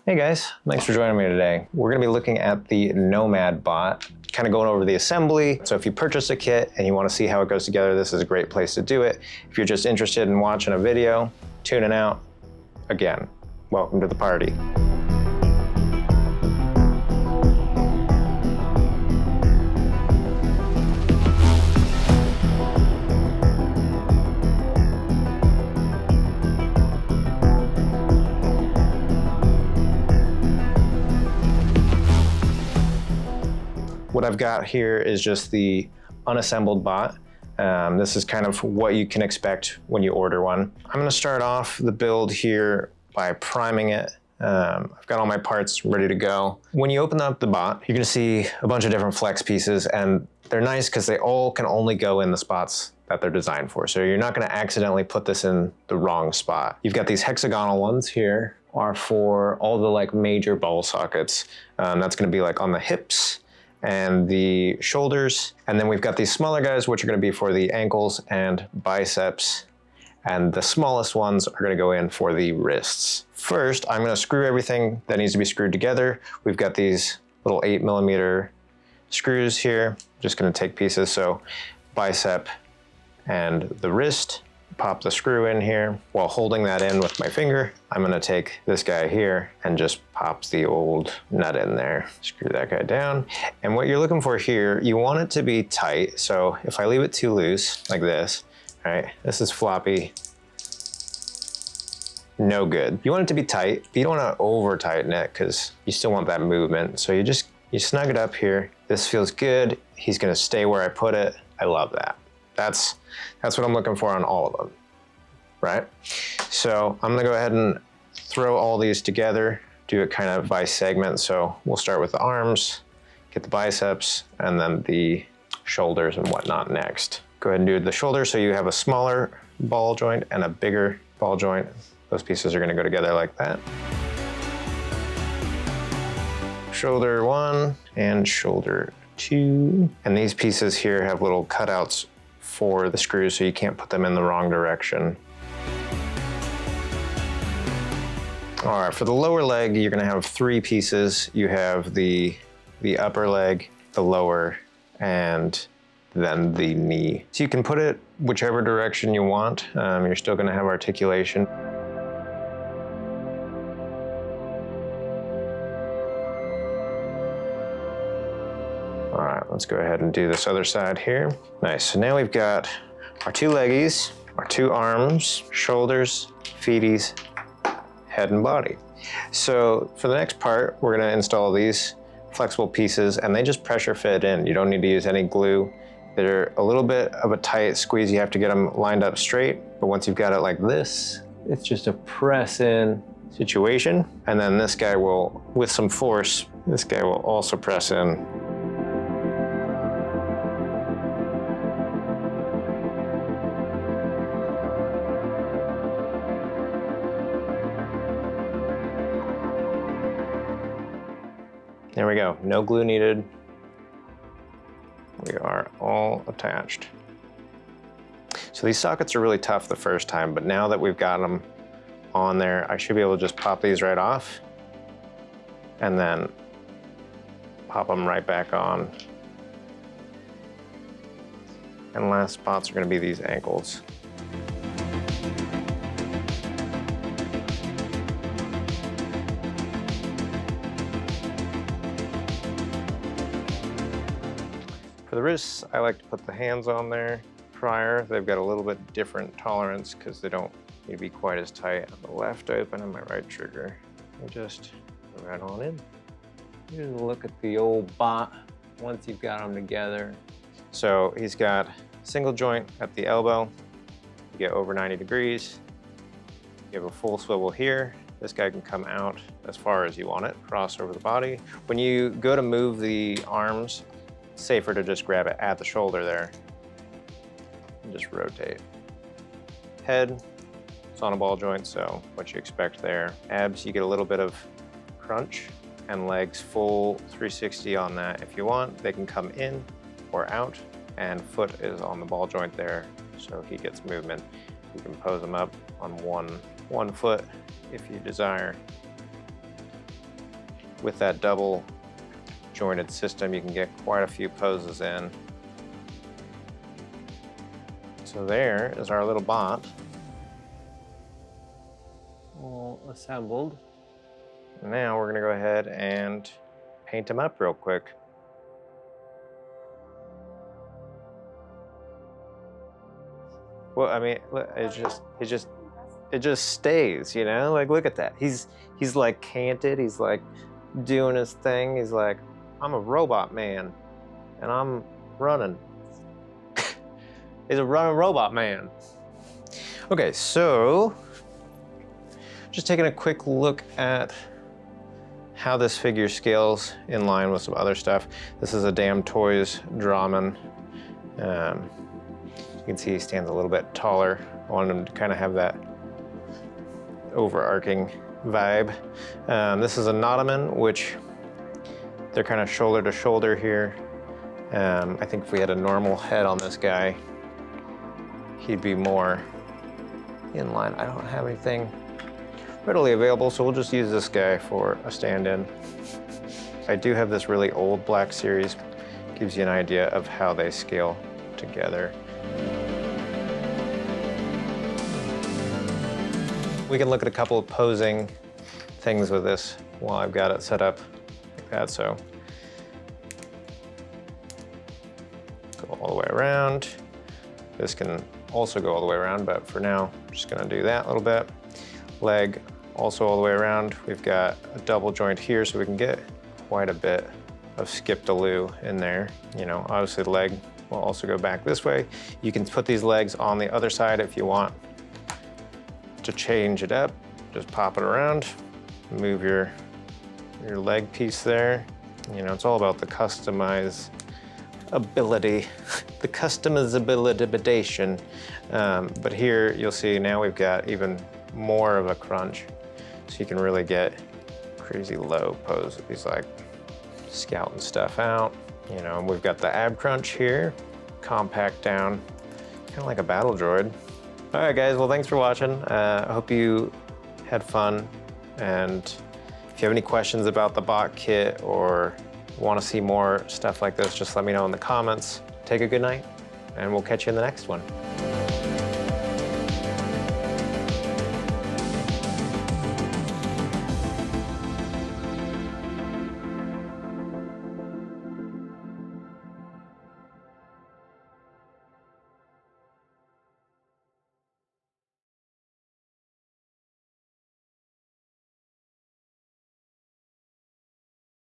Hey guys, thanks for joining me today. We're gonna be looking at the Nomad Bot, kind of going over the assembly. So if you purchase a kit and you wanna see how it goes together, this is a great place to do it. If you're just interested in watching a video, tuning out, again, welcome to the party. What I've got here is just the unassembled bot. This is kind of what you can expect when you order one. I'm gonna start off the build here by priming it. I've got all my parts ready to go. When you open up the bot, you're gonna see a bunch of different flex pieces, and they're nice because they all can only go in the spots that they're designed for. So you're not gonna accidentally put this in the wrong spot. You've got these hexagonal ones here are for all the like major ball sockets. That's gonna be like on the hips and the shoulders. And then we've got these smaller guys, which are gonna be for the ankles and biceps. And the smallest ones are gonna go in for the wrists. First, I'm gonna screw everything that needs to be screwed together. We've got these little 8mm screws here. Just gonna take pieces, so bicep and the wrist. Pop the screw in here. While holding that in with my finger, I'm gonna take this guy here and just pop the old nut in there. Screw that guy down. And what you're looking for here, you want it to be tight. So if I leave it too loose, like this, right? This is floppy, no good. You want it to be tight, but you don't wanna over tighten it because you still want that movement. So you snug it up here. This feels good. He's gonna stay where I put it. I love that. That's what I'm looking for on all of them, right? So I'm gonna go ahead and throw all these together, do it kind of by segment. So we'll start with the arms, get the biceps, and then the shoulders and whatnot next. Go ahead and do the shoulders so you have a smaller ball joint and a bigger ball joint. Those pieces are gonna go together like that. Shoulder 1 and shoulder 2. And these pieces here have little cutouts for the screws, so you can't put them in the wrong direction. All right, for the lower leg, you're gonna have 3 pieces. You have the upper leg, the lower, and then the knee. So you can put it whichever direction you want. You're still gonna have articulation. All right, let's go ahead and do this other side here. Nice, so now we've got our 2 leggies, our 2 arms, shoulders, feeties, head and body. So for the next part, we're gonna install these flexible pieces and they just pressure fit in. You don't need to use any glue. They're a little bit of a tight squeeze. You have to get them lined up straight, but once you've got it like this, it's just a press in situation. And then this guy will, with some force, this guy will also press in. There we go, no glue needed. We are all attached. So these sockets are really tough the first time, but now that we've got them on there, I should be able to just pop these right off and then pop them right back on. And last spots are gonna be these ankles. For the wrists, I like to put the hands on there prior. They've got a little bit different tolerance because they don't need to be quite as tight. On the left open and my right trigger. And just go right on in. Here's a look at the old bot once you've got them together. So he's got single joint at the elbow. You get over 90 degrees. You have a full swivel here. This guy can come out as far as you want it, cross over the body. When you go to move the arms, safer to just grab it at the shoulder there and just rotate. Head, it's on a ball joint, so what you expect there. Abs, you get a little bit of crunch, and legs full 360 on that. If you want, they can come in or out, and foot is on the ball joint there, so he gets movement. You can pose them up on one foot if you desire. with that double jointed system, you can get quite a few poses in. So there is our little bot, all assembled. Now we're gonna go ahead and paint him up real quick. Well, I mean, it just stays, you know? Like, look at that. He's like canted. He's like doing his thing. He's like, I'm a robot man, and I'm running. He's a running robot man. Okay, so just taking a quick look at how this figure scales in line with some other stuff. This is a Damn Toys Drawman. You can see he stands a little bit taller. I wanted him to kind of have that overarching vibe. This is a Notaman, which they're kind of shoulder to shoulder here. I think if we had a normal head on this guy, he'd be more in line. I don't have anything readily available, so we'll just use this guy for a stand-in. I do have this really old Black Series. Gives you an idea of how they scale together. We can look at a couple of posing things with this while I've got it set up like that. So go all the way around. This can also go all the way around, but for now, I'm just gonna do that a little bit. Leg also all the way around. We've got a double joint here, so we can get quite a bit of skip-to-loo in there. You know, obviously the leg will also go back this way. You can put these legs on the other side if you want to change it up. Just pop it around, move your leg piece there. You know, it's all about the customizability, the customizability. But here you'll see now we've got even more of a crunch, so you can really get crazy low pose. He's like scouting stuff out. You know, we've got the ab crunch here, compact down, kind of like a battle droid. All right, guys, well, thanks for watching. I hope you had fun. And if you have any questions about the bot kit or want to see more stuff like this, just let me know in the comments. Take a good night, and we'll catch you in the next one.